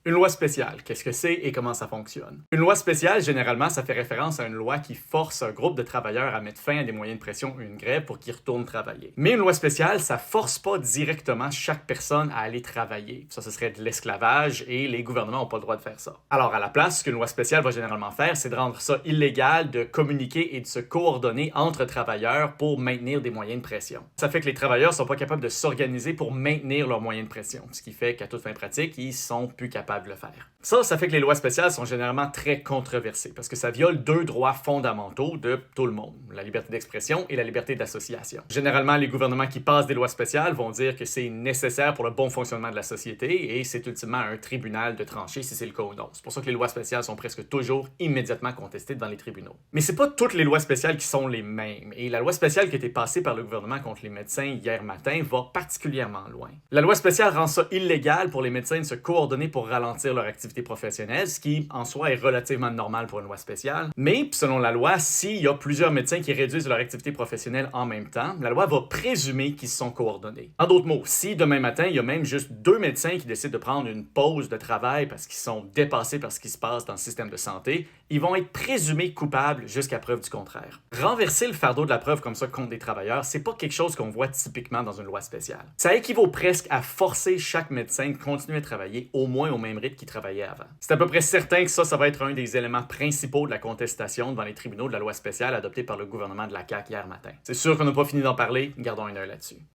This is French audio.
Une loi spéciale, qu'est-ce que c'est et comment ça fonctionne? Une loi spéciale, généralement, ça fait référence à une loi qui force un groupe de travailleurs à mettre fin à des moyens de pression ou une grève pour qu'ils retournent travailler. Mais une loi spéciale, ça force pas directement chaque personne à aller travailler. Ça, ce serait de l'esclavage et les gouvernements n'ont pas le droit de faire ça. Alors, à la place, ce qu'une loi spéciale va généralement faire, c'est de rendre ça illégal de communiquer et de se coordonner entre travailleurs pour maintenir des moyens de pression. Ça fait que les travailleurs sont pas capables de s'organiser pour maintenir leurs moyens de pression, ce qui fait qu'à toute fin pratique, ils sont plus capables de le faire. Ça fait que les lois spéciales sont généralement très controversées parce que ça viole deux droits fondamentaux de tout le monde, la liberté d'expression et la liberté d'association. Généralement, les gouvernements qui passent des lois spéciales vont dire que c'est nécessaire pour le bon fonctionnement de la société et c'est ultimement à un tribunal de trancher si c'est le cas ou non. C'est pour ça que les lois spéciales sont presque toujours immédiatement contestées devant les tribunaux. Mais c'est pas toutes les lois spéciales qui sont les mêmes et la loi spéciale qui a été passée par le gouvernement contre les médecins hier matin va particulièrement loin. La loi spéciale rend ça illégal pour les médecins de se coordonner pour ralentir leur activité professionnelle, ce qui, en soi, est relativement normal pour une loi spéciale. Mais, selon la loi, s'il y a plusieurs médecins qui réduisent leur activité professionnelle en même temps, la loi va présumer qu'ils se sont coordonnés. En d'autres mots, si demain matin, il y a même juste deux médecins qui décident de prendre une pause de travail parce qu'ils sont dépassés par ce qui se passe dans le système de santé, ils vont être présumés coupables jusqu'à preuve du contraire. Renverser le fardeau de la preuve comme ça contre des travailleurs, c'est pas quelque chose qu'on voit typiquement dans une loi spéciale. Ça équivaut presque à forcer chaque médecin de continuer à travailler au moins au même rythme qu'il travaillait avant. C'est à peu près certain que ça va être un des éléments principaux de la contestation devant les tribunaux de la loi spéciale adoptée par le gouvernement de la CAQ hier matin. C'est sûr qu'on n'a pas fini d'en parler, gardons un œil là-dessus.